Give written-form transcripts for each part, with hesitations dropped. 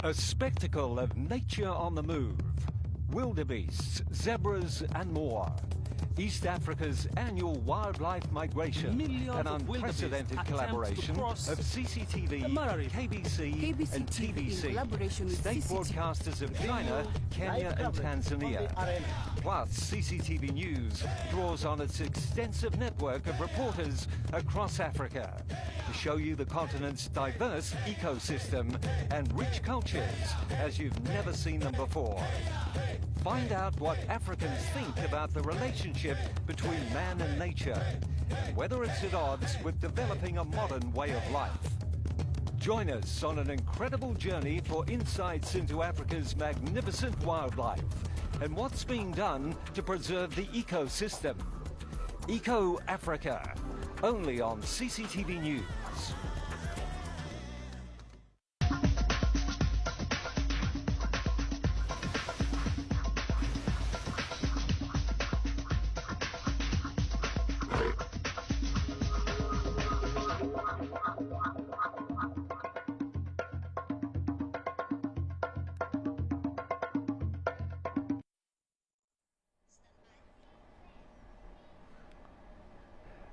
A spectacle of nature on the move. Wildebeests, zebras and more. East Africa's annual wildlife migration. An unprecedented collaboration of CCTV, KBC and TVC, state broadcasters of China, Kenya and Tanzania. Plus, CCTV News draws on its extensive network of reporters across Africa to show you the continent's diverse ecosystem and rich cultures as you've never seen them before. Find out what Africans think about the relationship between man and nature, and whether it's at odds with developing a modern way of life. Join us on an incredible journey for insights into Africa's magnificent wildlife and what's being done to preserve the ecosystem. Eco Africa, only on CCTV News.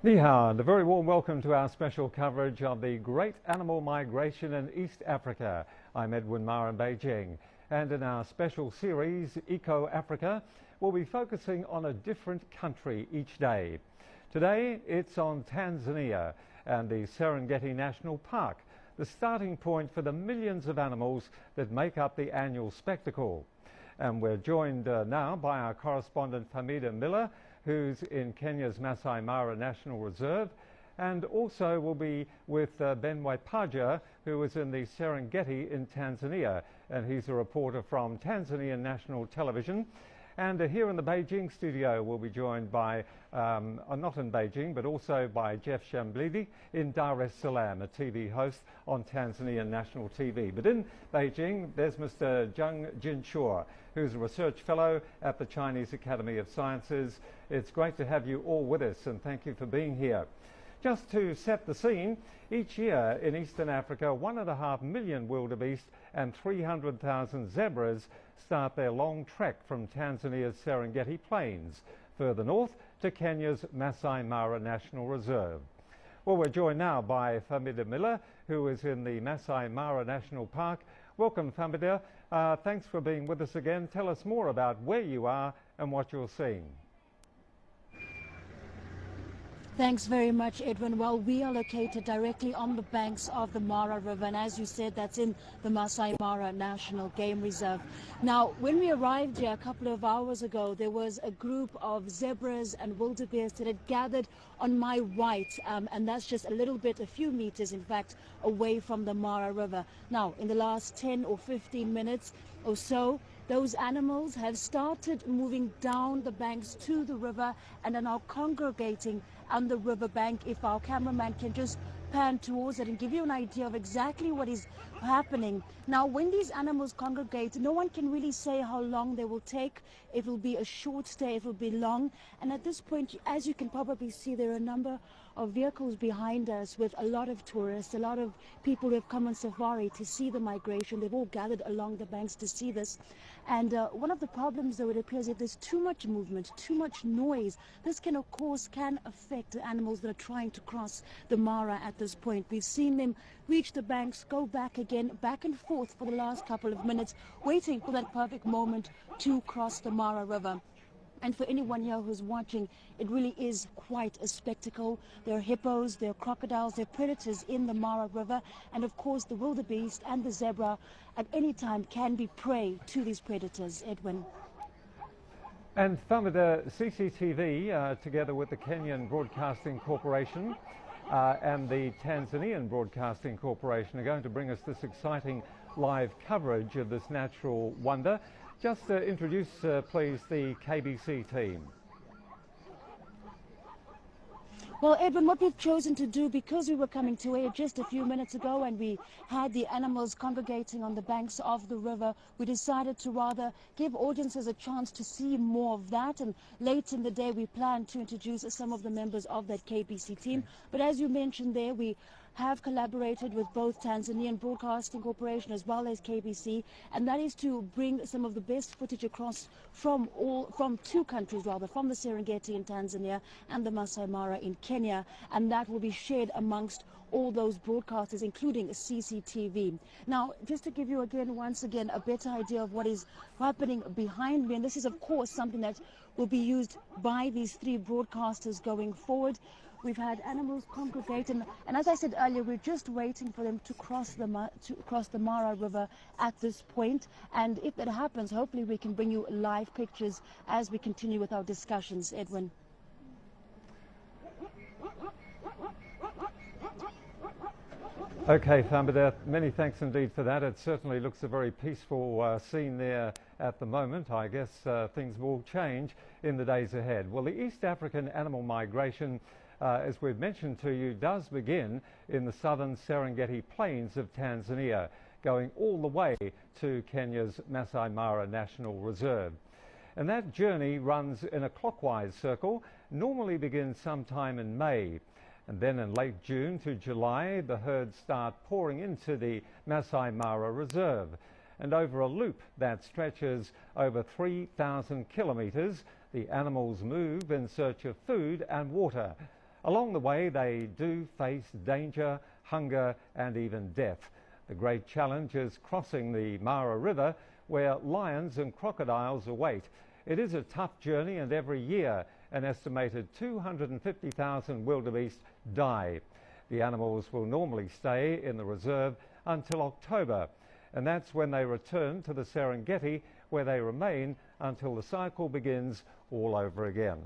Ni hao, and a very warm welcome to our special coverage of the great animal migration in East Africa. I'm Edwin Ma in Beijing, and in our special series, Eco Africa, we'll be focusing on a different country each day. Today, it's on Tanzania and the Serengeti National Park, the starting point for the millions of animals that make up the annual spectacle. And we're joined now by our correspondent Famida Miller, who's in Kenya's Masai Mara National Reserve, and also will be with Ben Waipaja, who is in the Serengeti in Tanzania, and he's a reporter from Tanzanian National Television. And here in the Beijing studio we'll be joined by, not in Beijing, but also by Jeff Shamblidi in Dar es Salaam, a TV host on Tanzanian National TV. But in Beijing, there's Mr. Zheng Jinshua, who's a research fellow at the Chinese Academy of Sciences. It's great to have you all with us, and thank you for being here. Just to set the scene, each year in Eastern Africa, 1.5 million wildebeest and 300,000 zebras start their long trek from Tanzania's Serengeti Plains, further north to Kenya's Masai Mara National Reserve. Well, we're joined now by Famida Miller, who is in the Masai Mara National Park. Welcome, Famida. Thanks for being with us again. Tell us more about where you are and what you're seeing. Thanks very much, Edwin. Well, we are located directly on the banks of the Mara River, and as you said, that's in the Masai Mara National Game Reserve. Now, when we arrived here a couple of hours ago, there was a group of zebras and wildebeest that had gathered on my right, and that's just a few meters, in fact, away from the Mara River. Now, in the last 10 or 15 minutes or so, those animals have started moving down the banks to the river and are now congregating on the riverbank. If our cameraman can just pan towards it and give you an idea of exactly what is happening. Now, when these animals congregate, no one can really say how long they will take. It will be a short stay, it will be long. And at this point, as you can probably see, there are a number of vehicles behind us with a lot of tourists, a lot of people who have come on safari to see the migration. They've all gathered along the banks to see this. And one of the problems, though, it appears if there's too much movement, too much noise, this can, of course, affect the animals that are trying to cross the Mara at this point. We've seen them reach the banks, go back again, back and forth for the last couple of minutes, waiting for that perfect moment to cross the Mara River. And for anyone here who's watching, it really is quite a spectacle. There are hippos, there are crocodiles, there are predators in the Mara River. And of course, the wildebeest and the zebra at any time can be prey to these predators, Edwin. And Famida, CCTV, together with the Kenyan Broadcasting Corporation and the Tanzanian Broadcasting Corporation, are going to bring us this exciting live coverage of this natural wonder. Just introduce, please, the KBC team. Well, Edwin, what we've chosen to do, because we were coming to air just a few minutes ago and we had the animals congregating on the banks of the river, we decided to rather give audiences a chance to see more of that. And late in the day, we plan to introduce some of the members of that KBC team. But as you mentioned there, we have collaborated with both Tanzanian Broadcasting Corporation as well as KBC, and that is to bring some of the best footage across from two countries rather, from the Serengeti in Tanzania and the Masai Mara in Kenya, and that will be shared amongst all those broadcasters, including CCTV. Now, just to give you once again, a better idea of what is happening behind me, and this is of course something that will be used by these three broadcasters going forward. We've had animals congregate, and as I said earlier, we're just waiting for them to cross the Mara River at this point. And if that happens, hopefully we can bring you live pictures as we continue with our discussions. Edwin. Okay, Thambada, many thanks indeed for that. It certainly looks a very peaceful scene there at the moment. I guess things will change in the days ahead. Well, the East African animal migration, as we've mentioned to you, does begin in the southern Serengeti plains of Tanzania, going all the way to Kenya's Masai Mara National Reserve. And that journey runs in a clockwise circle, normally begins sometime in May. And then in late June to July, the herds start pouring into the Masai Mara Reserve. And over a loop that stretches over 3,000 kilometres, the animals move in search of food and water. Along the way, they do face danger, hunger, and even death. The great challenge is crossing the Mara River, where lions and crocodiles await. It is a tough journey, and every year an estimated 250,000 wildebeest die. The animals will normally stay in the reserve until October, and that's when they return to the Serengeti, where they remain until the cycle begins all over again.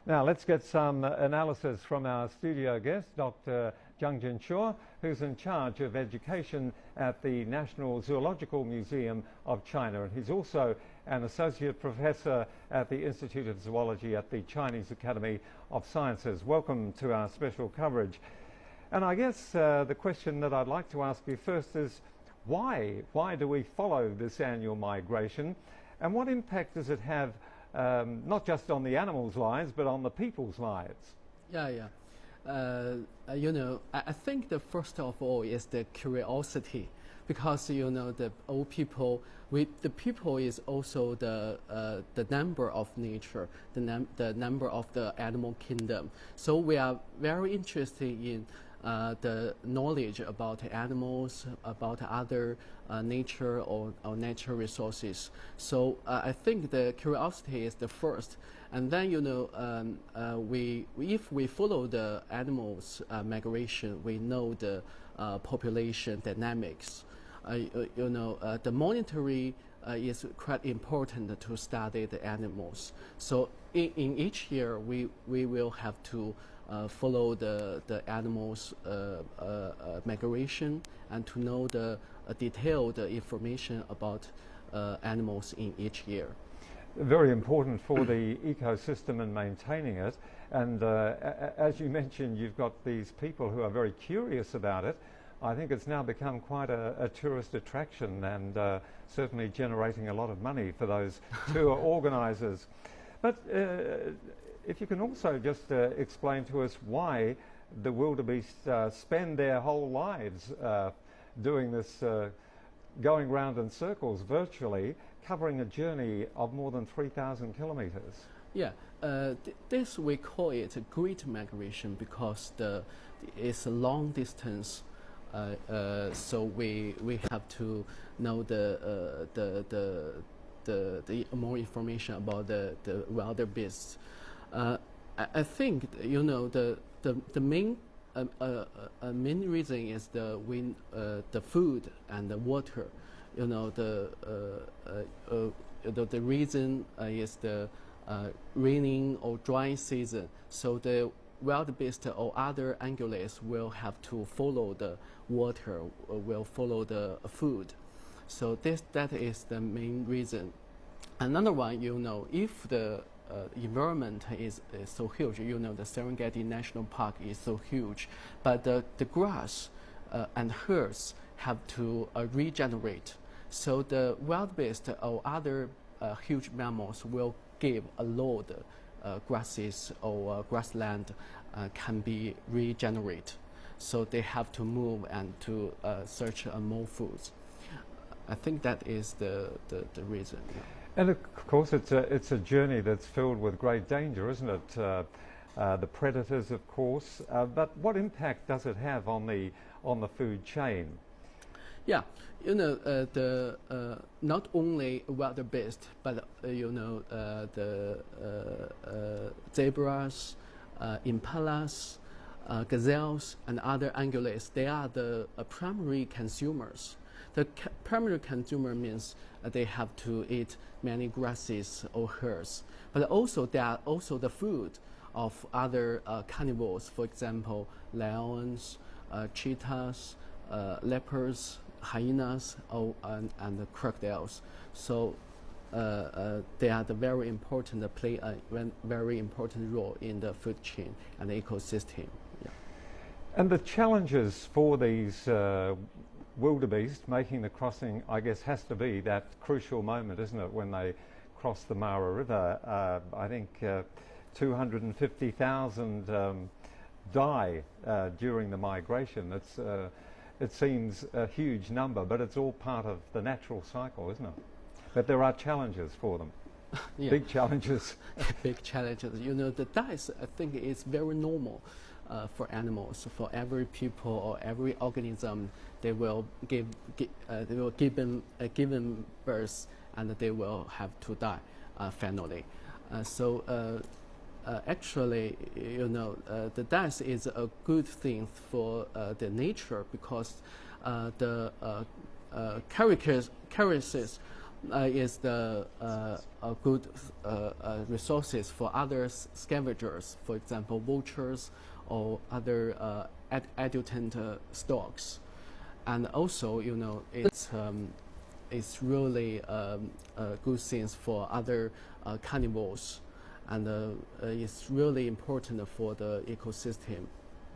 Now let's get some analysis from our studio guest, Dr. Jungjin Shaw, who's in charge of education at the National Zoological Museum of China, and he's also an associate professor at the Institute of Zoology at the Chinese Academy of Sciences. Welcome to our special coverage. And I guess the question that I'd like to ask you first is, why do we follow this annual migration, and what impact does it have not just on the animals' lives but on the people's lives? You know, I think the first of all is the curiosity, because you know the old people, the people is also the number of nature, the number of the animal kingdom. So we are very interested in the knowledge about animals, about other nature or natural resources. So I think the curiosity is the first, and then you know if we follow the animals migration, we know the population dynamics. You know the monitoring is quite important to study the animals. So in each year we will have to follow the animals' migration and to know the detailed information about animals in each year. Very important for the ecosystem and maintaining it. And as you mentioned, you've got these people who are very curious about it. I think it's now become quite a tourist attraction, and certainly generating a lot of money for those tour organisers. But if you can also just explain to us why the wildebeest spend their whole lives doing this, going round in circles virtually, covering a journey of more than 3,000 kilometres. Yeah, this we call it a great migration because it's a long distance. So we have to know the more information about the wildebeests. I think you know the main reason is the food and the water. You know the reason is the raining or dry season. So the wildebeest or other ungulates will have to follow the water, will follow the food. So that is the main reason. Another one, you know, if the environment is so huge, you know, the Serengeti National Park is so huge, but the grass and herds have to regenerate. So the wildebeest or other huge mammals will give a load grasses or grassland can be regenerated. So they have to move and to search more foods. I think that is the reason. Yeah. And of course, it's a journey that's filled with great danger, isn't it? The predators, of course. But what impact does it have on the food chain? Yeah, not only wildebeest, but the zebras, impalas, gazelles, and other ungulates. They are the primary consumers. The primary consumer means they have to eat many grasses or herbs, but also they are also the food of other carnivores. For example, lions, cheetahs, leopards, hyenas, and crocodiles. So they are very important, play a very important role in the food chain and the ecosystem. Yeah. And the challenges for these wildebeest making the crossing, I guess, has to be that crucial moment, isn't it, when they cross the Mara River? I think 250,000 die during the migration. It seems a huge number, but it's all part of the natural cycle, isn't it? But there are challenges for them. Yeah. Big challenges. Big challenges. The dice, I think, is very normal for animals. For every people or every organism, they will give birth, and they will have to die finally. Actually, the death is a good thing for the nature, because the caresses is the good resources for other scavengers, for example, vultures or other adjutant storks. And also, it's really good things for other carnivores, and it's really important for the ecosystem.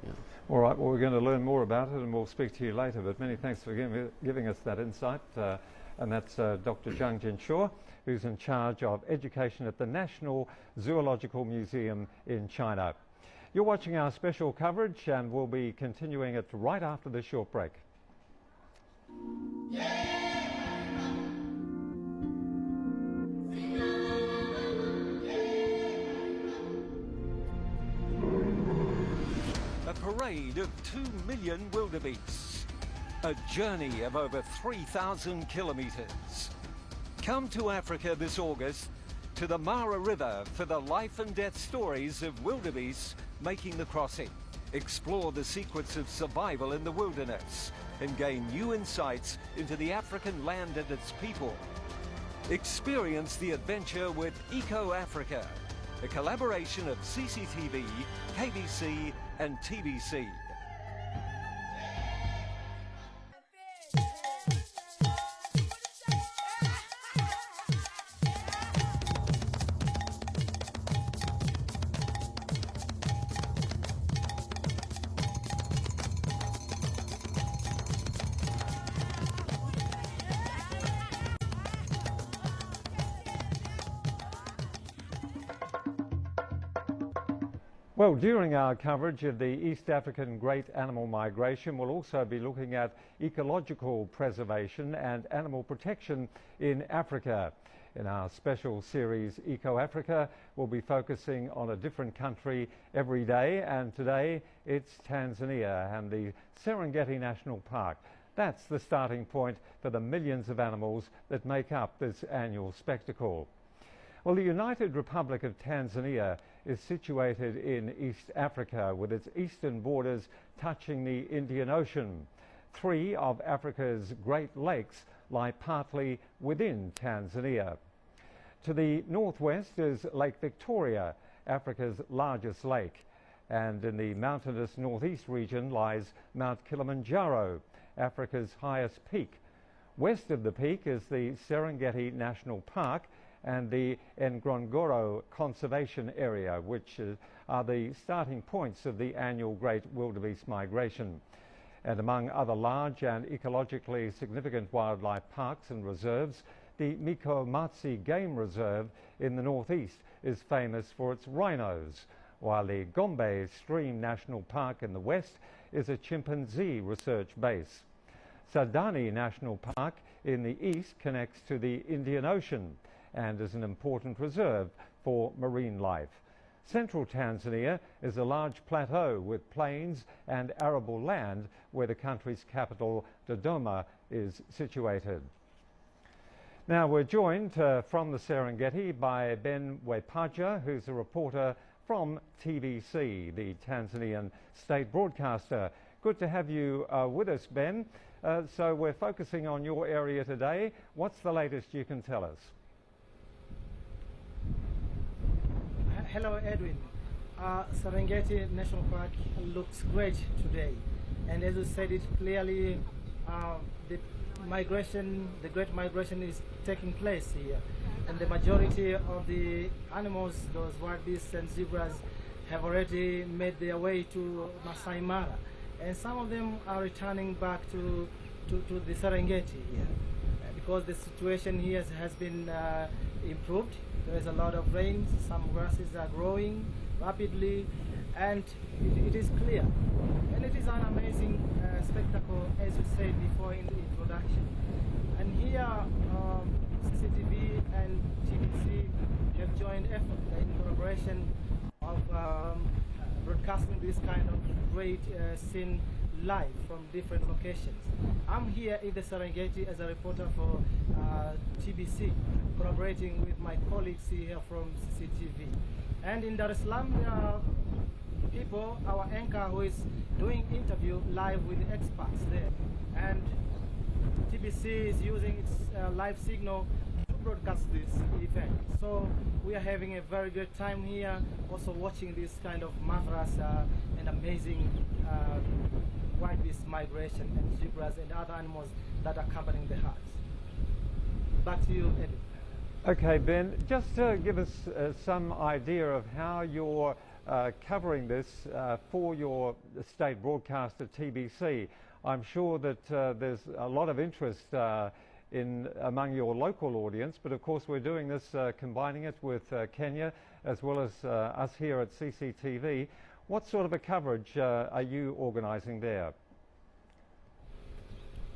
Yeah. All right, well, we're going to learn more about it and we'll speak to you later, but many thanks for giving us that insight. And that's Dr. Zhang Jinshuo, who's in charge of education at the National Zoological Museum in China. You're watching our special coverage, and we'll be continuing it right after this short break. A parade of 2 million wildebeests. A journey of over 3,000 kilometers. Come to Africa this August, to the Mara River, for the life and death stories of wildebeests making the crossing. Explore the secrets of survival in the wilderness and gain new insights into the African land and its people. Experience the adventure with Eco-Africa, a collaboration of CCTV, KBC and TBC. Well, during our coverage of the East African Great Animal Migration, we'll also be looking at ecological preservation and animal protection in Africa. In our special series, Eco-Africa, we'll be focusing on a different country every day, and today it's Tanzania and the Serengeti National Park. That's the starting point for the millions of animals that make up this annual spectacle. Well, the United Republic of Tanzania is situated in East Africa, with its eastern borders touching the Indian Ocean. 3 of Africa's Great Lakes lie partly within Tanzania. To the northwest is Lake Victoria, Africa's largest lake, and in the mountainous northeast region lies Mount Kilimanjaro, Africa's highest peak. West of the peak is the Serengeti National Park and the Ngorongoro Conservation Area, which are the starting points of the annual Great Wildebeest Migration. And among other large and ecologically significant wildlife parks and reserves, the Mikomatsi Game Reserve in the northeast is famous for its rhinos, while the Gombe Stream National Park in the west is a chimpanzee research base. Sadani National Park in the east connects to the Indian Ocean and is an important reserve for marine life. Central Tanzania is a large plateau with plains and arable land where the country's capital, Dodoma, is situated. Now we're joined from the Serengeti by Ben Wepaja, who's a reporter from TBC, the Tanzanian state broadcaster. Good to have you with us, Ben. So we're focusing on your area today. What's the latest you can tell us? Hello, Edwin. Serengeti National Park looks great today, and as you said it clearly, the great migration is taking place here, and the majority of the animals, those wild beasts and zebras, have already made their way to Masai Mara, and some of them are returning back to the Serengeti here, because the situation here has been improved. There is a lot of rain, some grasses are growing rapidly, and it is clear. And it is an amazing spectacle, as you said before in the introduction. And here, CCTV and TBC have joined effort in collaboration of broadcasting this kind of great scene live from different locations. I'm here in the Serengeti as a reporter for TBC, collaborating with my colleagues here from CCTV. And in Dar es Salaam, there are people, our anchor, who is doing interview live with the experts there. And TBC is using its live signal to broadcast this event. So we are having a very good time here, also watching this kind of marvelous and amazing wild beast migration and zebras and other animals that are accompanying the herds. Back to you, Eddie. Okay, Ben, just give us some idea of how you're covering this for your state broadcaster TBC. I'm sure that there's a lot of interest among your local audience, but of course we're doing this combining it with Kenya as well as us here at CCTV. What sort of a coverage are you organising there?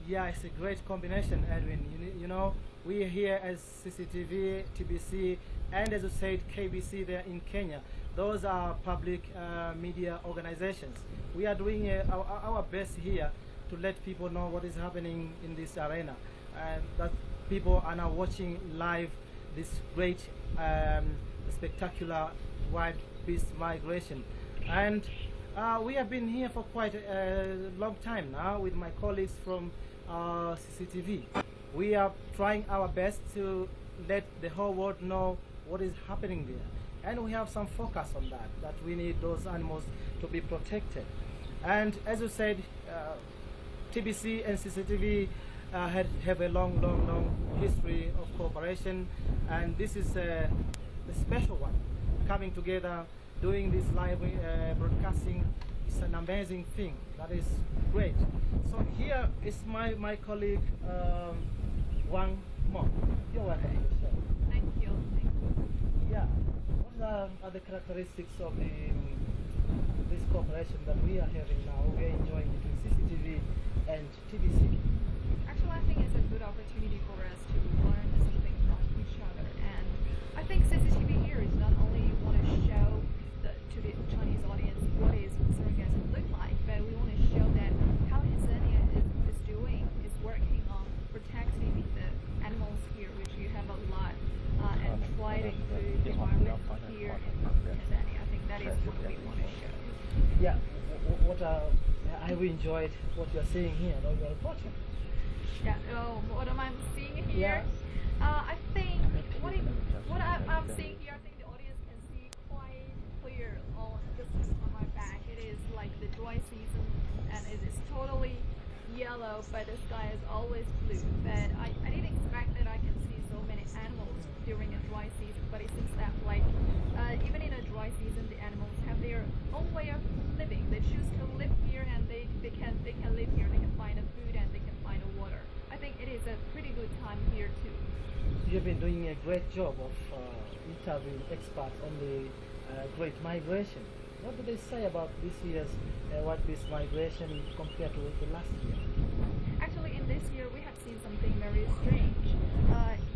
Yeah, it's a great combination, Edwin. You know, we are here as CCTV, TBC, and as you said, KBC there in Kenya. Those are public media organizations. We are doing our best here to let people know what is happening in this arena, and that people are now watching live this great spectacular wild beast migration. And we have been here for quite a long time now with my colleagues from CCTV. We are trying our best to let the whole world know what is happening there. And we have some focus on that we need those animals to be protected. And as you said, TBC and CCTV have a long history of cooperation, and this is a special one, coming together, doing this live broadcasting. It's an amazing thing. That is great. So here is my colleague Wang Mo. You're welcome. Thank you. Yeah. What are the characteristics of this cooperation that we are having now? We are enjoying between CCTV and TBC. Actually, I think it's a good opportunity for us to learn something from each other. And I think CCTV here is not only want to show to the Chinese audience what is Serengeti look like, but we want to show that how Tanzania is doing, is working on protecting the animals here, which you have a lot, and fighting for the environment here in Tanzania. I think that is what we want to show. Yeah. I really enjoyed what you're seeing here, what you're reporting. Yeah. What am I seeing here? Yeah. I think what I'm seeing here, I think the audience can see quite clear on my back. It is like the dry season, and it is totally yellow, but the sky is always blue. But I didn't expect that I can see so many animals during a dry season, but it seems that like even in a dry season, the animals have their own way of living. They choose to live here, and they can live here. They can find a food and they can find a water. I think it is a pretty good time here too. You've been doing a great job of interviewing experts on the great migration. What do they say about this year's wild-beast migration compared to the last year? Actually, in this year, we have seen something very strange.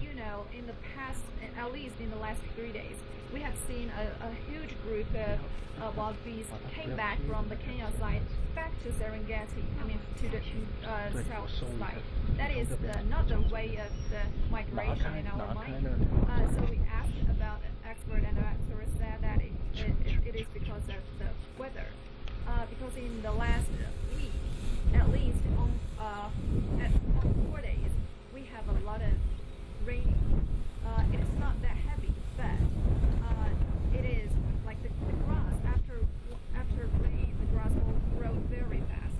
You know, in the past, at least in the last 3 days, we have seen a huge group of wild beasts came back from the Kenya side back to Serengeti, I mean to the south side. That is not the way of the migration in our mind. So we asked about an expert, and the expert said that it is because of the weather. Because in the last week, at least on 4 days, we have a lot of rain. It is not that heavy, but it is like the grass after rain, the grass will grow very fast.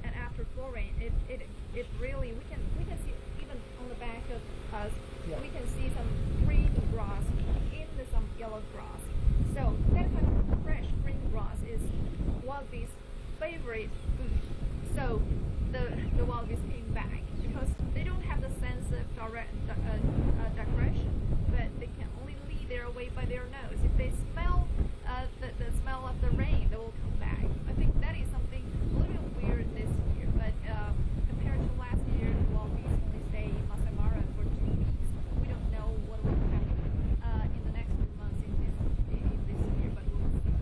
And after full rain, it really we can see even on the back of us, we can see some green grass in some yellow grass. So that kind of fresh green grass is wild beast's favorite food. So the wild beasts came back because they don't have the sense of direction, but they can only lead their way by their nose. If they smell the smell of the rain, they will come back. I think that is something a little bit weird this year, but compared to last year, the wild beasts only stay in Masai Mara for 2 weeks. We don't know what will happen in the next 2 months in this year, but we will see.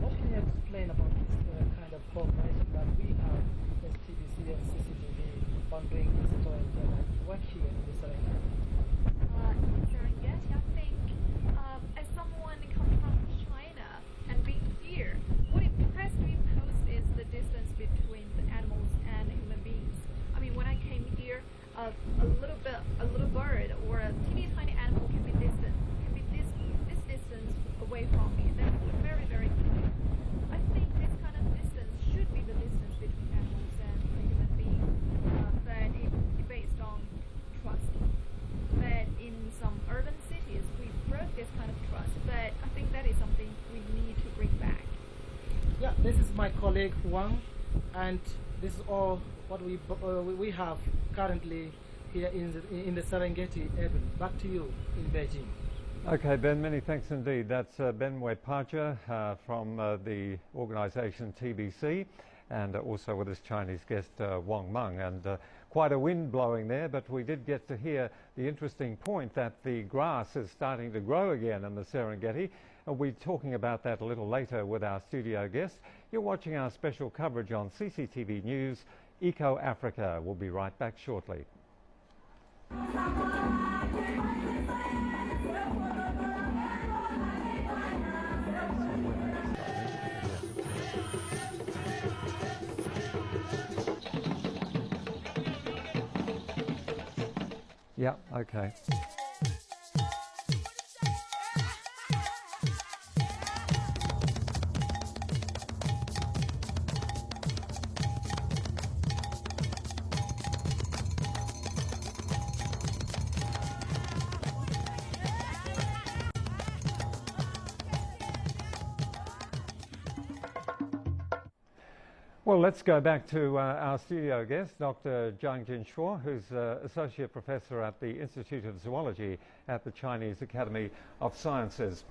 What can you explain about this kind of cooperation that we have as TBC and CCTV on doing historic work here in the Serengeti? In Serengeti, I think as someone coming from China and being here, what impressed me most is the distance between the animals and human beings. I mean, when I came here, a little bird or a teeny tiny animal can be this distance away from me. That's very, very clear. I think this kind of distance should be the distance between animals and human beings, but it's based on trust. But in some urban cities, we broke this kind of trust, but I think that is something we need to bring back. Yeah, this is my colleague Wang, and this is all what we have currently here in the Serengeti. Edwin, back to you in Beijing. Okay, Ben, many thanks indeed. That's Ben Wepaja from the organisation TBC, and also with his Chinese guest Wang Meng. And quite a wind blowing there, but we did get to hear the interesting point that the grass is starting to grow again in the Serengeti. And we'll be talking about that a little later with our studio guest. You're watching our special coverage on CCTV News, Eco Africa. We'll be right back shortly. Yeah, okay. Well, let's go back to our studio guest, Dr. Zhang Jinshuo, who's Associate Professor at the Institute of Zoology at the Chinese Academy of Sciences.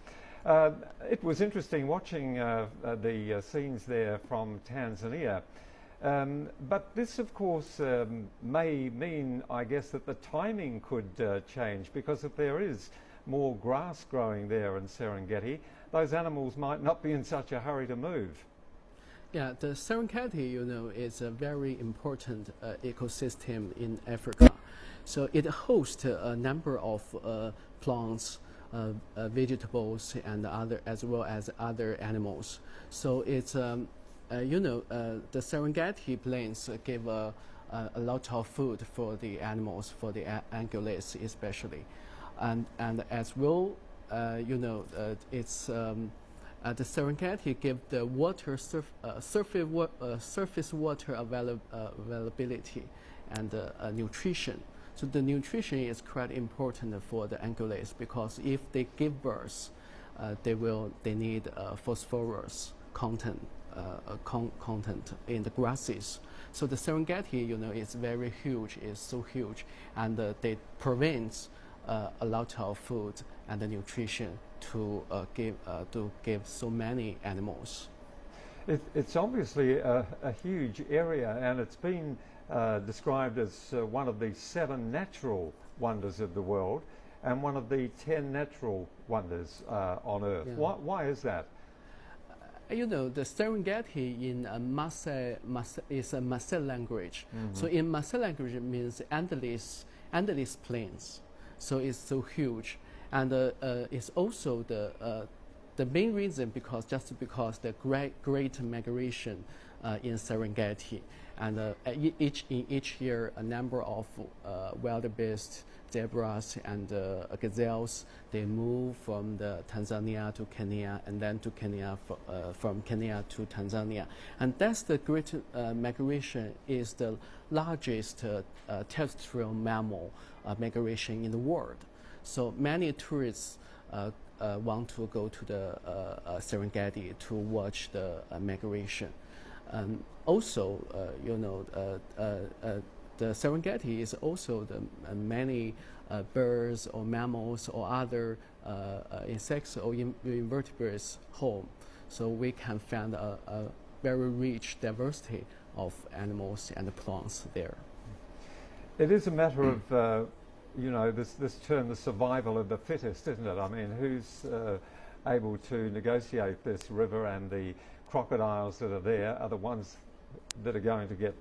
It was interesting watching the scenes there from Tanzania. But this, of course, may mean, I guess, that the timing could change, because if there is more grass growing there in Serengeti, those animals might not be in such a hurry to move. Yeah, the Serengeti, you know, is a very important ecosystem in Africa. So it hosts a number of plants, vegetables, and other, as well as other animals. So it's, you know, the Serengeti plains give a lot of food for the animals, for the ungulates especially, and as well, you know, it's. The Serengeti give the water surface water availability and nutrition. So the nutrition is quite important for the ungulates, because if they give birth, they need phosphorus content in the grasses. So the Serengeti, you know, is very huge. It's so huge, and they prevent a lot of food and the nutrition to give so many animals. It's obviously a huge area, and it's been described as one of the 7 natural wonders of the world and one of the 10 natural wonders on Earth. Yeah. Why is that? You know, the Serengeti in is a Maasai language. So in Maasai language, it means endless plains. So it's so huge, and it's also the main reason because the great migration in Serengeti, and each year a number of wildebeest, zebras, and gazelles, they move from Tanzania to Kenya, and then to Kenya, from Kenya to Tanzania, and that's the great migration is the largest terrestrial mammal migration in the world. So many tourists want to go to the Serengeti to watch the migration. Also, you know, the Serengeti is also the many birds or mammals or other insects or invertebrates home. So we can find a very rich diversity of animals and plants there. It is a matter of you know, this term, the survival of the fittest, isn't it? I mean, who's able to negotiate this river, and the crocodiles that are there are the ones that are going to get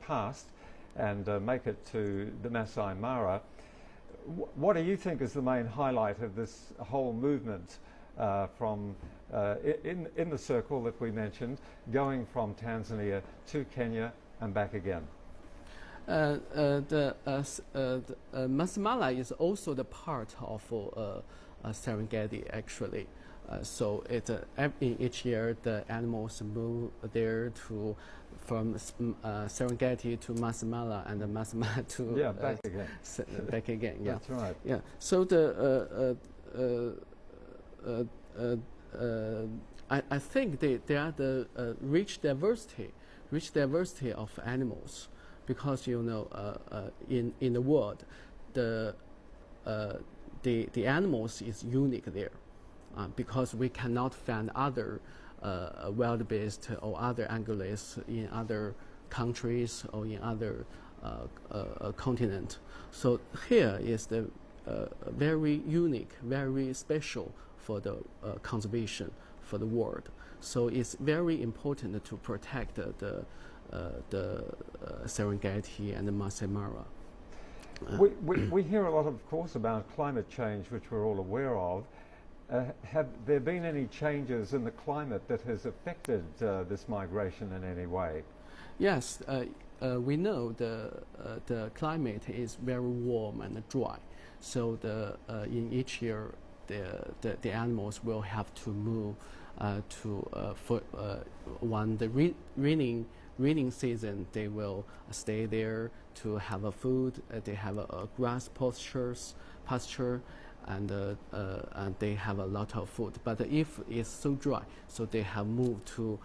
past and make it to the Masai Mara. What do you think is the main highlight of this whole movement from in the circle that we mentioned, going from Tanzania to Kenya and back again? The Masai Mara is also the part of Serengeti, actually. So each year the animals move there from Serengeti to Masai Mara, and the Masai Mara to back again. Back again. Yeah, that's right. Yeah. So I think they are the rich diversity of animals. Because you know, in the world, the animals is unique there, because we cannot find other wildebeest or other ungulates in other countries or in other continent. So here is the very unique, very special for the conservation for the world. So it's very important to protect the Serengeti and the Masai Mara. We hear a lot, of course, about climate change, which we're all aware of. Have there been any changes in the climate that has affected this migration in any way? Yes, we know the climate is very warm and dry. So in each year, the animals will have to move when the raining season, they will stay there to have a food. They have a grass pasture, and they have a lot of food. But if it's so dry, so they have moved to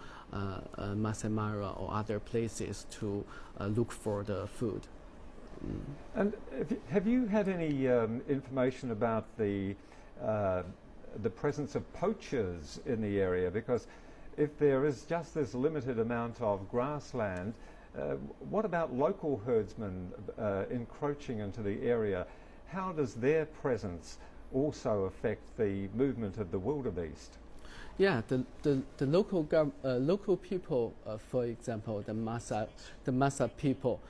Masai Mara or other places to look for the food. And have you had any information about the presence of poachers in the area? Because if there is just this limited amount of grassland, what about local herdsmen encroaching into the area? How does their presence also affect the movement of the wildebeest? Yeah, the local people, for example, the Masa people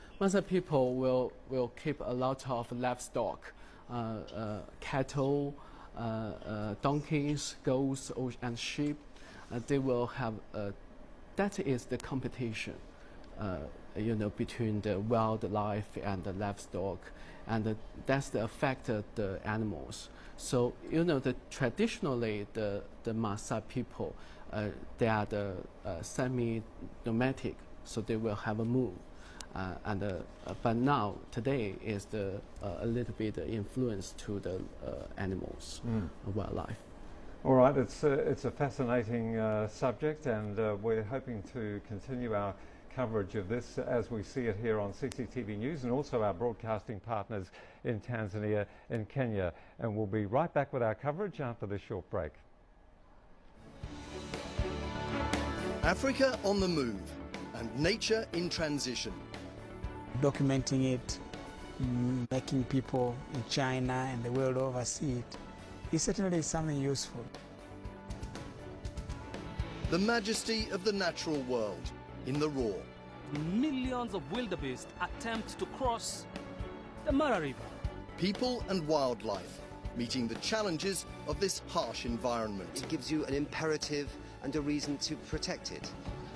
will keep a lot of livestock, cattle, donkeys, goats, and sheep. They will have that is the competition, you know, between the wildlife and the livestock, and that's the affect the animals. So you know, traditionally the Maasai people, they are the semi-nomadic, so they will have a move, but now today is a little bit influence to the animals, wildlife. All right, it's a fascinating subject, and we're hoping to continue our coverage of this as we see it here on CCTV News, and also our broadcasting partners in Tanzania and Kenya. And we'll be right back with our coverage after this short break. Africa on the move and nature in transition. Documenting it, making people in China and the world over see it, is certainly something useful. The majesty of the natural world in the raw. Millions of wildebeest attempt to cross the Mara River. People and wildlife meeting the challenges of this harsh environment. It gives you an imperative and a reason to protect it.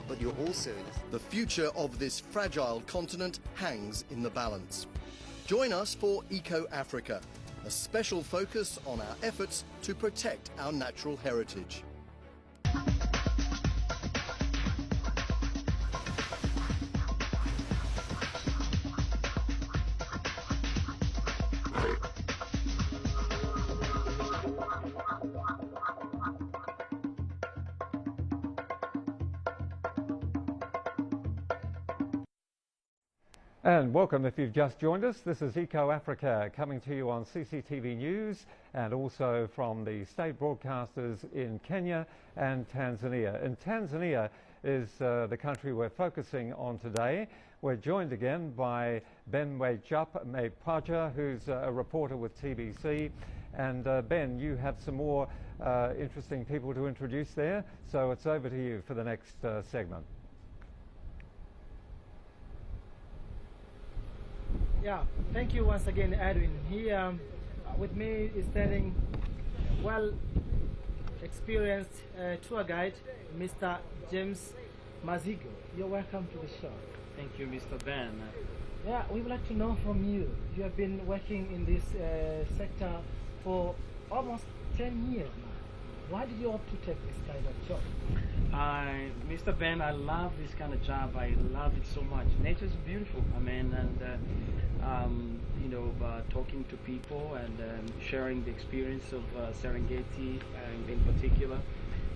But you're also... The future of this fragile continent hangs in the balance. Join us for Eco-Africa, a special focus on our efforts to protect our natural heritage. And welcome if you've just joined us. This is Eco-Africa coming to you on CCTV News and also from the state broadcasters in Kenya and Tanzania. And Tanzania is the country we're focusing on today. We're joined again by Ben Paja, who's a reporter with TBC. And Ben, you have some more interesting people to introduce there, so it's over to you for the next segment. Yeah, thank you once again, Edwin. Here with me is standing well-experienced tour guide, Mr. James Mazigo. You're welcome to the show. Thank you, Mr. Ben. Yeah, we would like to know from you. You have been working in this sector for almost 10 years now. Why did you opt to take this kind of job? Mr. Ben, I love this kind of job. I love it so much. Nature's beautiful, I mean, and you know, talking to people and sharing the experience of Serengeti in particular,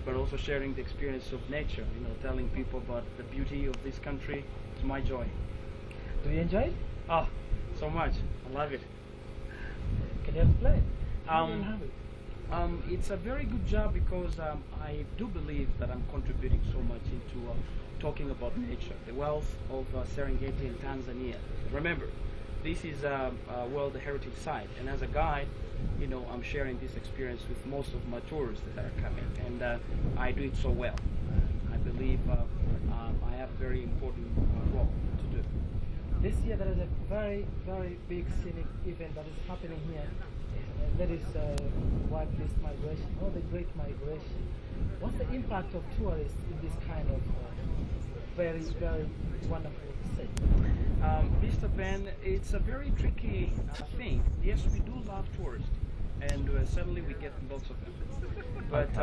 but also sharing the experience of nature. You know, telling people about the beauty of this country is my joy. Do you enjoy it? Oh, so much. I love it. Can you explain? How do you have it? It's a very good job because I do believe that I'm contributing so much into talking about nature, the wealth of Serengeti in Tanzania. Remember, this is a World Heritage Site, and as a guide, you know, I'm sharing this experience with most of my tourists that are coming, and I do it so well. I believe I have a very important role to do. This year there is a very, very big scenic event that is happening here. That is wildlife migration, or the Great Migration. What's the impact of tourists in this kind of very, very wonderful thing? Mr. Ben, it's a very tricky thing. Yes, we do love tourists, and certainly we get lots of them. But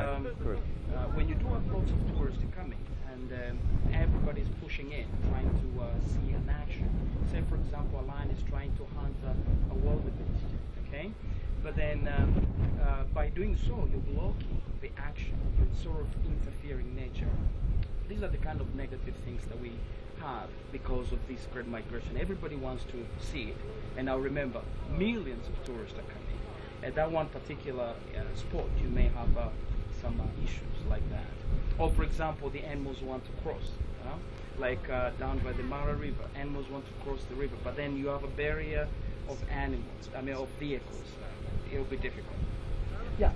when you do have lots of tourists coming, and everybody's pushing in, trying to see an action. Say, for example, a lion is trying to hunt a wildebeest, okay? But then by doing so, you're blocking the action. You're sort of interfering nature. These are the kind of negative things that we have because of this great migration. Everybody wants to see it. And now remember, millions of tourists are coming. At that one particular spot, you may have some issues like that. Or for example, the animals want to cross. Like down by the Mara River, animals want to cross the river. But then you have a barrier of animals, of vehicles. It'll be difficult. Yeah,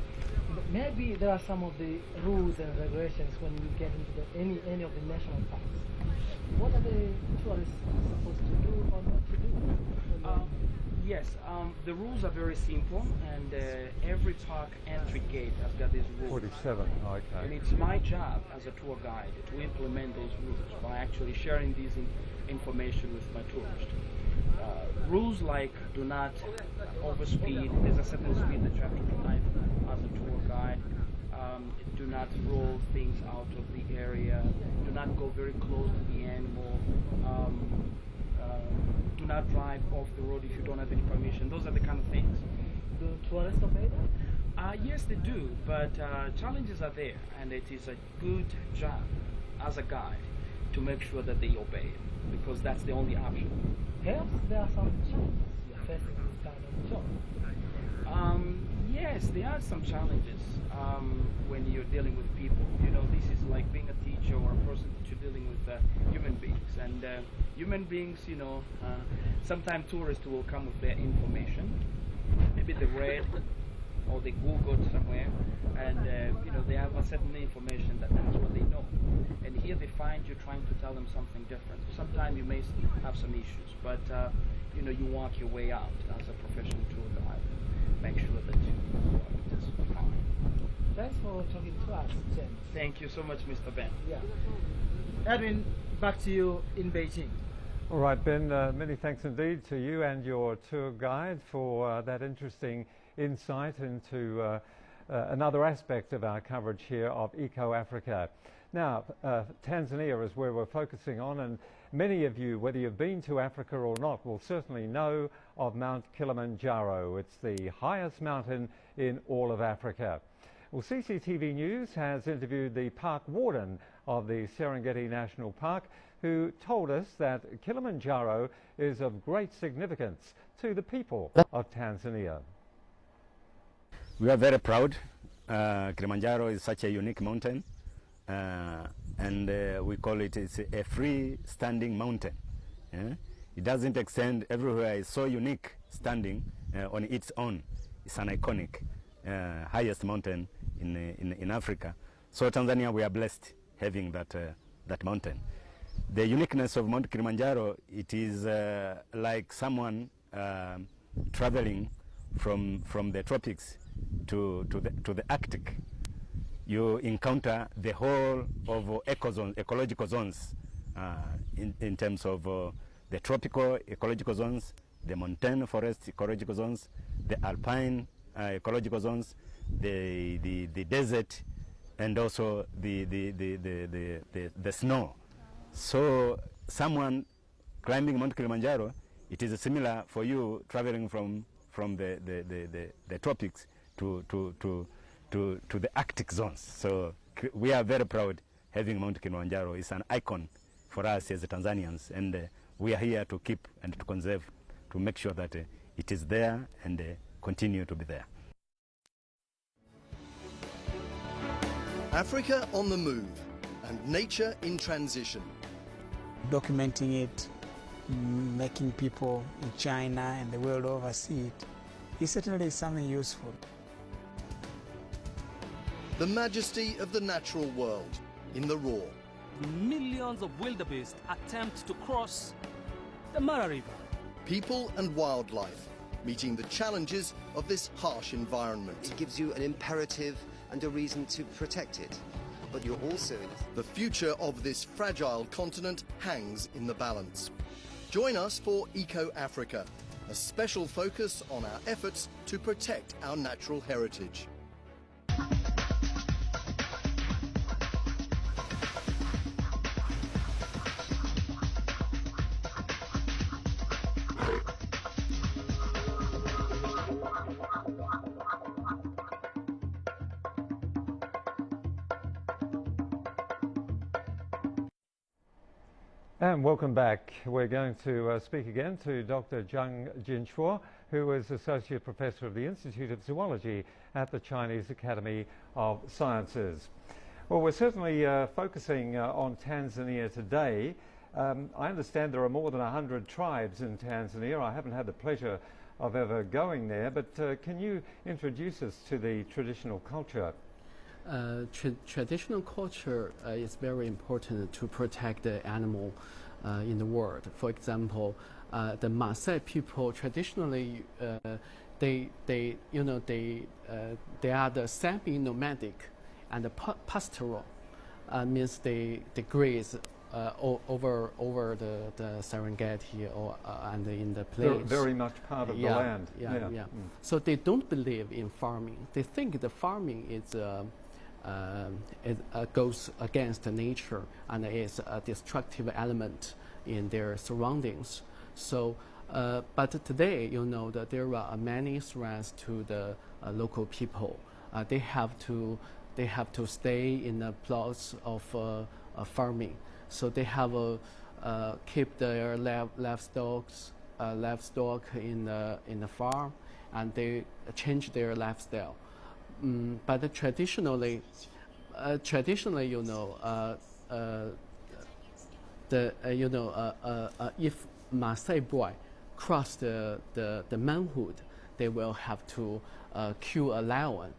maybe there are some of the rules and regulations when you get into any of the national parks. What are the tourists supposed to do or not to do? Yes, the rules are very simple, and every park entry gate has got these rules. 47, okay. And it's my job as a tour guide to implement those rules by actually sharing these information with my tourists. Rules like do not overspeed, there's a certain speed that you have to drive as a tour guide. Do not throw things out of the area. Do not go very close to the animal. Do not drive off the road if you don't have any permission. Those are the kind of things. Do tourists obey that? Yes, they do, but challenges are there, and it is a good job as a guide to make sure that they obey it, because that's the only option. Perhaps there are some challenges you're facing this kind of job. Yes, there are some challenges when you're dealing with people. You know, this is like being a teacher or a person that you're dealing with human beings. And human beings, you know, sometimes tourists will come with their information. Maybe they read or they Googled somewhere, and you know, they have a certain information that's what they know. And here they find you trying to tell them something different. Sometimes you may have some issues, but you know, you walk your way out as a professional tour guide. Make sure that you work just fine. Thanks for talking to us, James. Thank you so much, Mr. Ben. Yeah. Edwin, back to you in Beijing. All right, Ben, many thanks indeed to you and your tour guide for that interesting insight into another aspect of our coverage here of Eco-Africa. Now, Tanzania is where we're focusing on, and many of you, whether you've been to Africa or not, will certainly know of Mount Kilimanjaro. It's the highest mountain in all of Africa. Well, CCTV News has interviewed the park warden of the Serengeti National Park, who told us that Kilimanjaro is of great significance to the people of Tanzania. We are very proud. Kilimanjaro is such a unique mountain, and we call it a free-standing mountain. It doesn't extend everywhere. It's so unique standing on its own. It's an iconic highest mountain in Africa. So Tanzania, we are blessed having that mountain. The uniqueness of Mount Kilimanjaro, it is like someone traveling from the tropics to the Arctic. You encounter the whole of ecological zones in terms of the tropical ecological zones, the montane forest ecological zones, the alpine ecological zones, the desert, and also the snow. So someone climbing Mount Kilimanjaro, it is similar for you traveling from the tropics to the Arctic zones. So we are very proud having Mount Kilimanjaro. It's an icon for us as Tanzanians, and we are here to keep and to conserve, to make sure that it is there and continue to be there. Africa on the move and nature in transition. Documenting it, making people in China and the world over see it, is certainly something useful. The majesty of the natural world in the raw. Millions of wildebeest attempt to cross the Mara River. People and wildlife meeting the challenges of this harsh environment. It gives you an imperative and a reason to protect it, but you're also... The future of this fragile continent hangs in the balance. Join us for Eco-Africa, a special focus on our efforts to protect our natural heritage. And welcome back. We're going to speak again to Dr. Zhang Jinshuo, who is Associate Professor of the Institute of Zoology at the Chinese Academy of Sciences. Well, we're certainly focusing on Tanzania today. I understand there are more than 100 tribes in Tanzania. I haven't had the pleasure of ever going there, but can you introduce us to the traditional culture? Traditional culture is very important to protect the animal in the world. For example, the Maasai people traditionally they are the semi-nomadic and the pastoral, means they graze over the Serengeti or and in the plains. Very much part of the land. Yeah. So they don't believe in farming. They think the farming is it goes against nature and is a destructive element in their surroundings. So, but today, you know that there are many threats to the local people. They have to stay in the plots of farming. So they have a keep their livestock in the farm, and they change their lifestyle. But traditionally, you know, if Maasai boy cross the manhood, they will have to kill a lion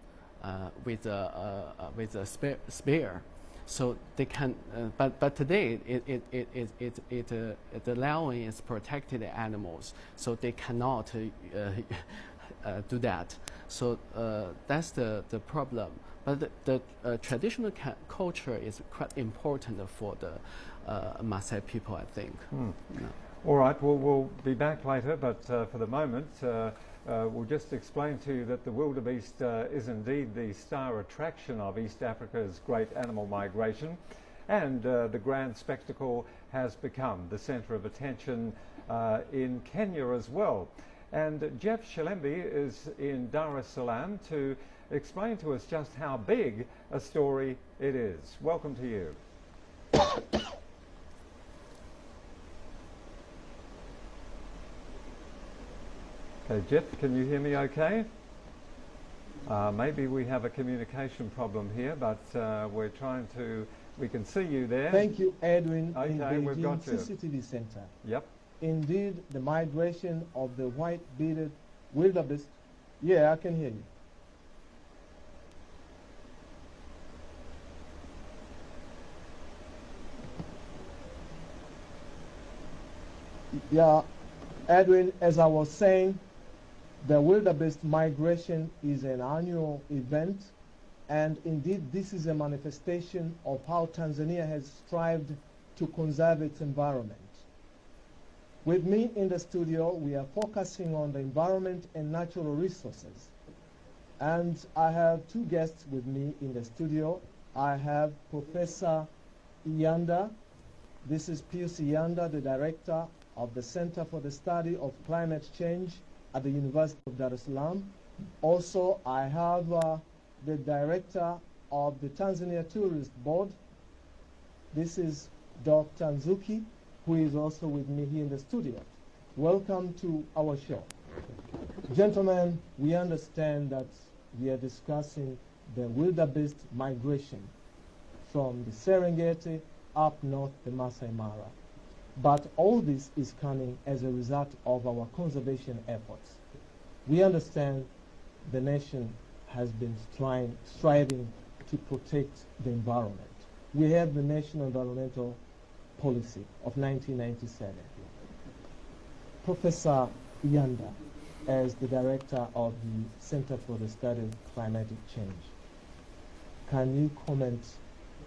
with a spear. So they can, but today the lion is protected animals, so they cannot do that. So that's the problem. But the traditional culture is quite important for the Maasai people, I think. Yeah. All right, well, we'll be back later, but for the moment, we'll just explain to you that the wildebeest is indeed the star attraction of East Africa's great animal migration, and the grand spectacle has become the centre of attention in Kenya as well. And Jeff Shalembi is in Dar es Salaam to explain to us just how big a story it is. Welcome to you. Okay, Jeff, can you hear me okay? Maybe we have a communication problem here, but we're trying to, we can see you there. Thank you, Edwin. Okay, in Beijing we've got you. CCTV Center. Yep. Indeed, the migration of the white-bearded wildebeest. Yeah, I can hear you. Yeah, Edwin, as I was saying, the wildebeest migration is an annual event, and indeed this is a manifestation of how Tanzania has strived to conserve its environment. With me in the studio, we are focusing on the environment and natural resources. And I have two guests with me in the studio. I have Professor Iyanda. This is Pius Iyanda, the director of the Center for the Study of Climate Change at the University of Dar es Salaam. Also, I have the director of the Tanzania Tourist Board. This is Dr. Nzuki, who is also with me here in the studio. Welcome to our show. Gentlemen, we understand that we are discussing the wildebeest migration from the Serengeti up north, the Masai Mara. But all this is coming as a result of our conservation efforts. We understand the nation has been striving to protect the environment. We have the National Environmental Policy of 1997. Professor Iyanda, as the director of the Center for the Study of Climatic Change, can you comment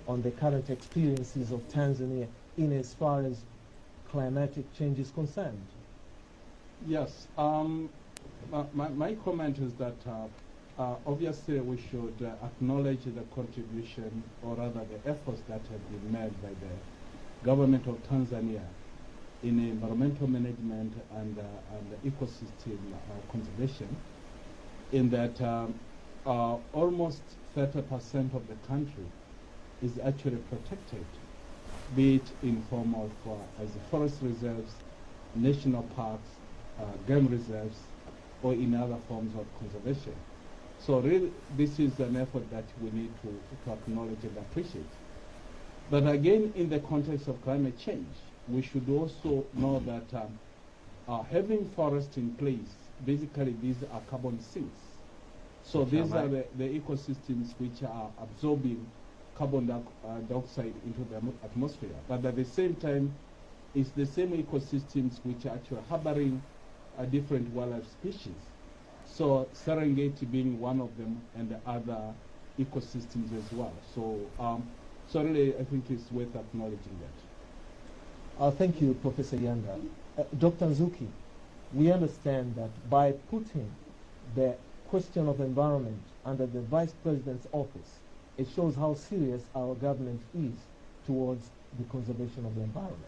on the current experiences of Tanzania in as far as climatic change is concerned? Yes. My comment is that obviously we should acknowledge the contribution, or rather the efforts that have been made by the government of Tanzania in environmental management and ecosystem conservation, in that almost 30% of the country is actually protected, be it in form of as forest reserves, national parks, game reserves, or in other forms of conservation. So really, this is an effort that we need to acknowledge and appreciate. But again, in the context of climate change, we should also know that having forests in place, basically these are carbon sinks. So these are the ecosystems which are absorbing carbon dioxide into the atmosphere. But at the same time, it's the same ecosystems which are actually harboring different wildlife species. So Serengeti being one of them, and the other ecosystems as well. So, so really, I think it's worth acknowledging that. Thank you, Professor Iyanda. Dr. Nzuki, we understand that by putting the question of environment under the Vice President's office, it shows how serious our government is towards the conservation of the environment.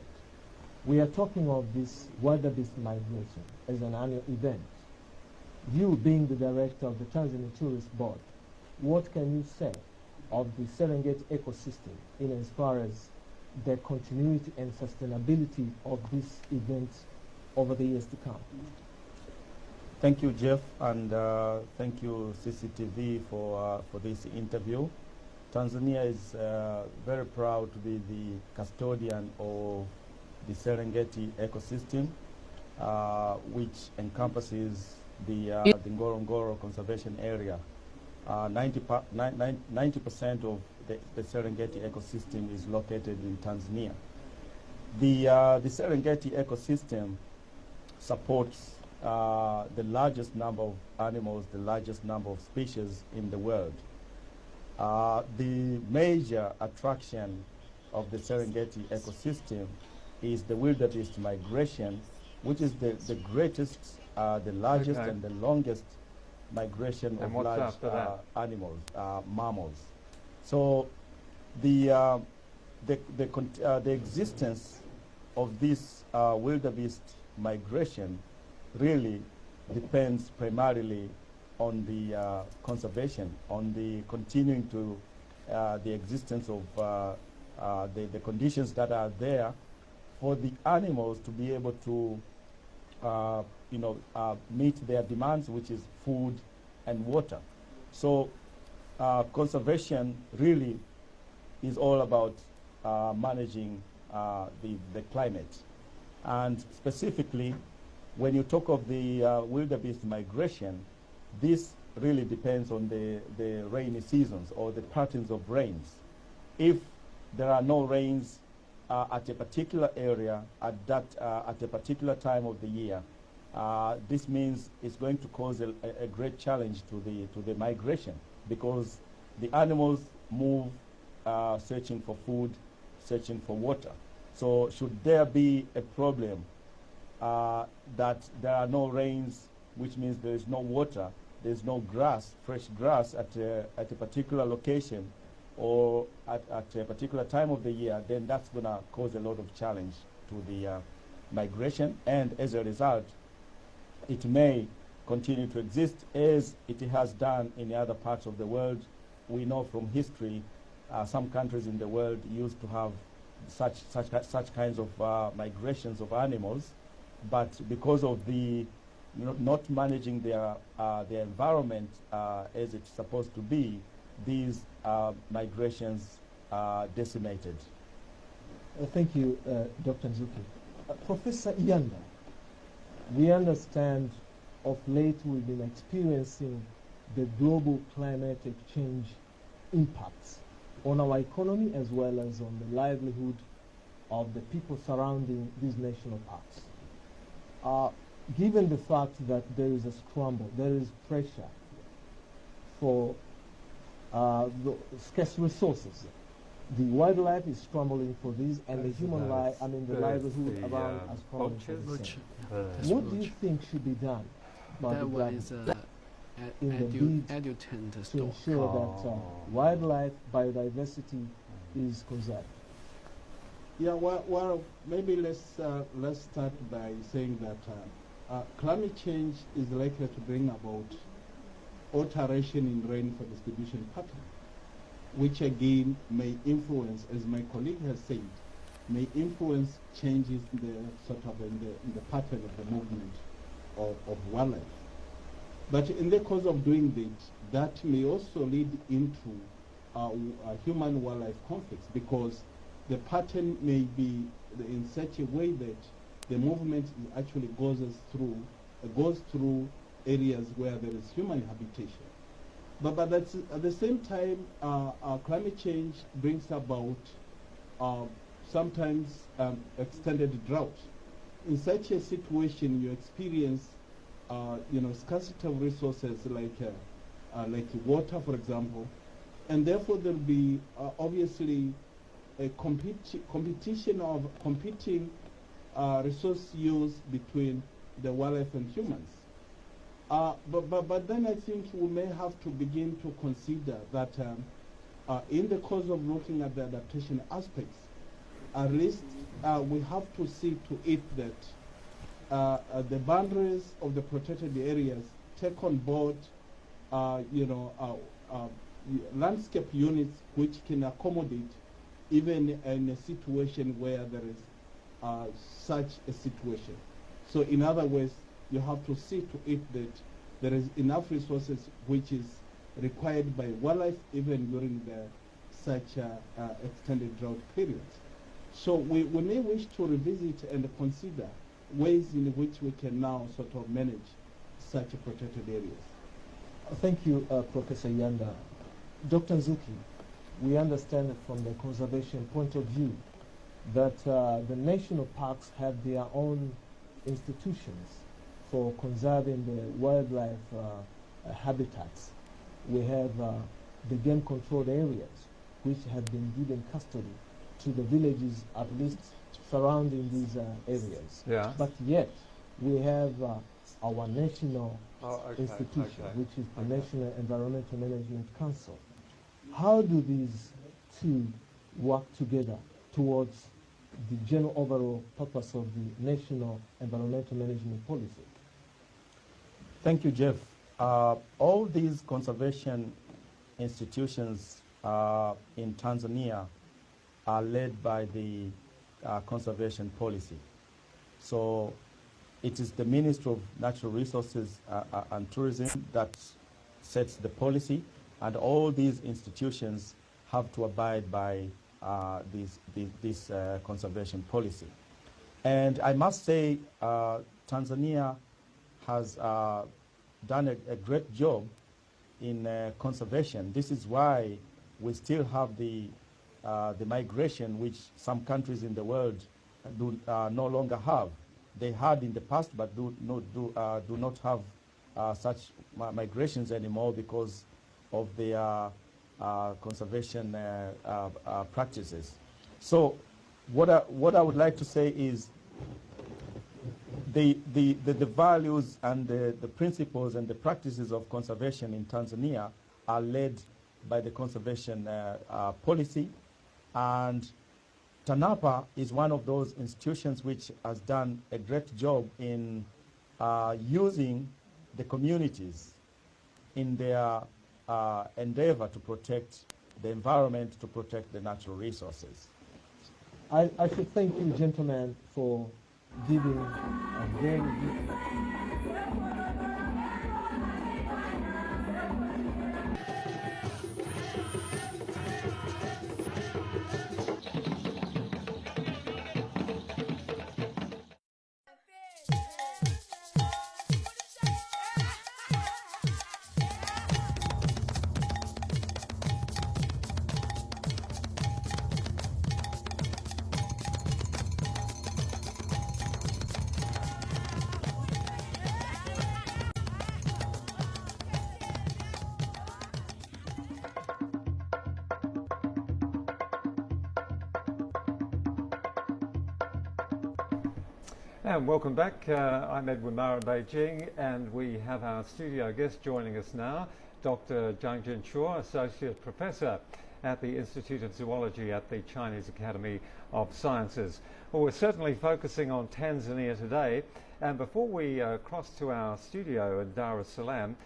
We are talking of this wildebeest migration as an annual event. You being the director of the Tanzania Tourist Board, what can you say of the Serengeti ecosystem in as far as the continuity and sustainability of this event over the years to come? Thank you, Jeff, and thank you, CCTV, for this interview. Tanzania is very proud to be the custodian of the Serengeti ecosystem, which encompasses the Ngorongoro Conservation Area. 90% of the Serengeti ecosystem is located in Tanzania. The Serengeti ecosystem supports the largest number of animals, the largest number of species in the world. The major attraction of the Serengeti ecosystem is the wildebeest migration, which is the greatest, the largest and the longest migration of large animals, mammals. So the existence of this wildebeest migration really depends primarily on the conservation, on the continuing to the existence of the conditions that are there for the animals to be able to meet their demands, which is food and water. So conservation really is all about managing the climate. And specifically, when you talk of the wildebeest migration, this really depends on the rainy seasons or the patterns of rains. If there are no rains at a particular area at a particular time of the year, this means it's going to cause a great challenge to the migration, because the animals move searching for food, searching for water. So should there be a problem that there are no rains, which means there is no water, there's no grass, fresh grass at a particular location or at a particular time of the year, then that's going to cause a lot of challenge to the migration, and as a result, it may continue to exist as it has done in the other parts of the world. We know from history, some countries in the world used to have such kinds of migrations of animals, but because of the not managing their environment as it's supposed to be, these migrations are decimated. Thank you, Dr. Nzuki. Professor Yanda, we understand of late we've been experiencing the global climatic change impacts on our economy as well as on the livelihood of the people surrounding these national parks. Given the fact that there is a scramble, there is pressure for the scarce resources, the wildlife is scrambling for these, and the human life, the livelihood around are scrambling for the same. What do you think should be done by the government in the bid to ensure that wildlife biodiversity is conserved? Yeah, well, maybe let's start by saying that climate change is likely to bring about alteration in rainfall distribution pattern, which again may influence, as my colleague has said, may influence changes in the pattern of the movement of wildlife. But in the course of doing this, that may also lead into human-wildlife conflicts, because the pattern may be in such a way that the movement actually goes through areas where there is human habitation. But that's, at the same time, climate change brings about sometimes extended drought. In such a situation, you experience scarcity of resources like water, for example, and therefore there will be obviously a competition of competing resource use between the wildlife and humans. But then I think we may have to begin to consider that in the course of looking at the adaptation aspects, at least we have to see to it that the boundaries of the protected areas take on board landscape units which can accommodate even in a situation where there is such a situation. So in other words, you have to see to it that there is enough resources which is required by wildlife even during such extended drought periods. So we may wish to revisit and consider ways in which we can now sort of manage such protected areas. Thank you, Professor Yanda. Dr. Nzuki, we understand from the conservation point of view that the national parks have their own institutions for conserving the wildlife habitats. We have the game controlled areas, which have been given custody to the villages at least surrounding these areas. Yeah. But yet, we have our national institution, which is the National Environmental Management Council. How do these two work together towards the general overall purpose of the National Environmental Management Policy? Thank you, Jeff. All these conservation institutions in Tanzania are led by the conservation policy. So it is the Ministry of Natural Resources and Tourism that sets the policy, and all these institutions have to abide by this conservation policy. And I must say, Tanzania has done a great job in conservation. This is why we still have the migration which some countries in the world do no longer have. They had in the past, but do not have such migrations anymore because of their conservation practices. So what I would like to say is the values and the principles and the practices of conservation in Tanzania are led by the conservation policy, and TANAPA is one of those institutions which has done a great job in using the communities in their endeavor to protect the environment, to protect the natural resources. I should thank you, gentlemen, for giving a very And welcome back. I'm Edwin Mara in Beijing, and we have our studio guest joining us now, Dr. Zhang Jinshuo, Associate Professor at the Institute of Zoology at the Chinese Academy of Sciences. Well, we're certainly focusing on Tanzania today, and before we cross to our studio in Dar es Salaam,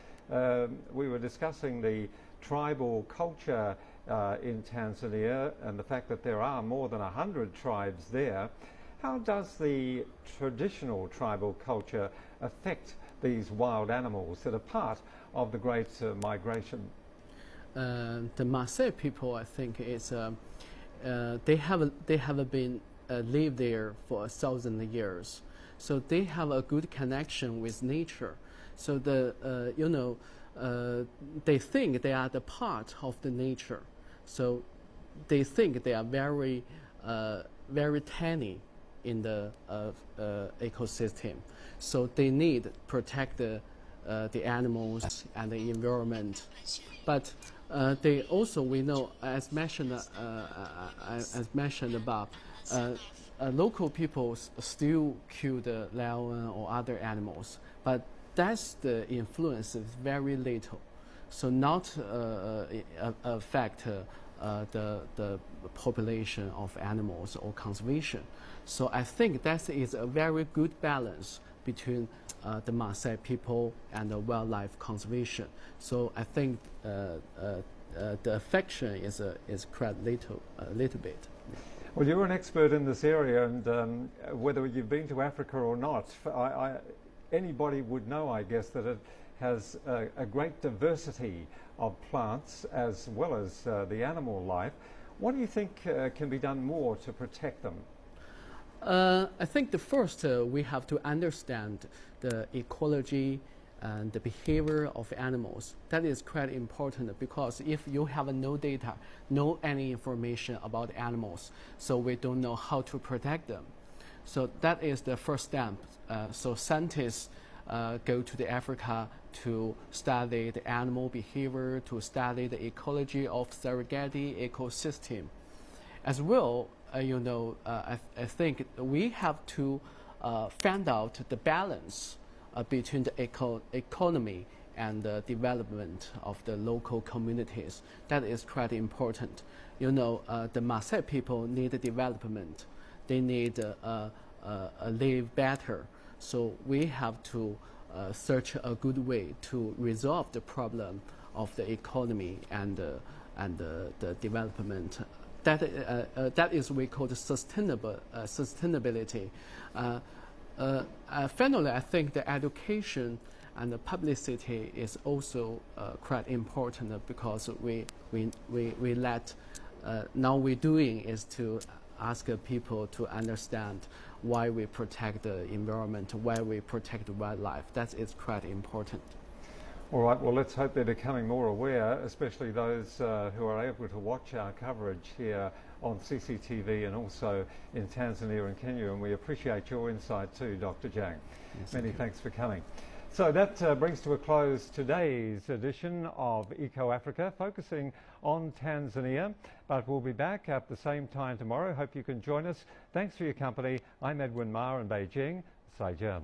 we were discussing the tribal culture in Tanzania and the fact that there are more than 100 tribes there. How does the traditional tribal culture affect these wild animals that are part of the great migration? The Maasai people, I think, is they have been live there for 1,000 years, so they have a good connection with nature. So they think they are the part of the nature. So they think they are very tiny in the ecosystem. So they need to protect the animals and the environment. But they also, we know, as mentioned above, local people still kill the lion or other animals, but that's the influence is very little. So not affect the population of animals or conservation. So I think that is a very good balance between the Maasai people and the wildlife conservation. So I think the affection is quite a little bit. Well, you're an expert in this area, and whether you've been to Africa or not, anybody would know, I guess, that it has a great diversity of plants as well as the animal life. What do you think can be done more to protect them? I think the first we have to understand the ecology and the behavior of animals. That is quite important, because if you have no data, no any information about animals, so we don't know how to protect them. So that is the first step. So scientists go to the Africa to study the animal behavior, to study the ecology of Serengeti ecosystem. As well, I think we have to find out the balance between the economy and the development of the local communities. That is quite important. The Maasai people need development. They need live better. So we have to search a good way to resolve the problem of the economy and the development. That is we call the sustainability. Finally, I think the education and the publicity is also quite important, because we let now we're doing is to ask people to understand why we protect the environment, why we protect wildlife. That is quite important. All right, well, let's hope they're becoming more aware, especially those who are able to watch our coverage here on CCTV and also in Tanzania and Kenya, and we appreciate your insight too, Dr. Jiang. Yes, Many thanks for coming. So that brings to a close today's edition of Eco-Africa, focusing on Tanzania, but we'll be back at the same time tomorrow. Hope you can join us. Thanks for your company. I'm Edwin Ma in Beijing. Zaijian.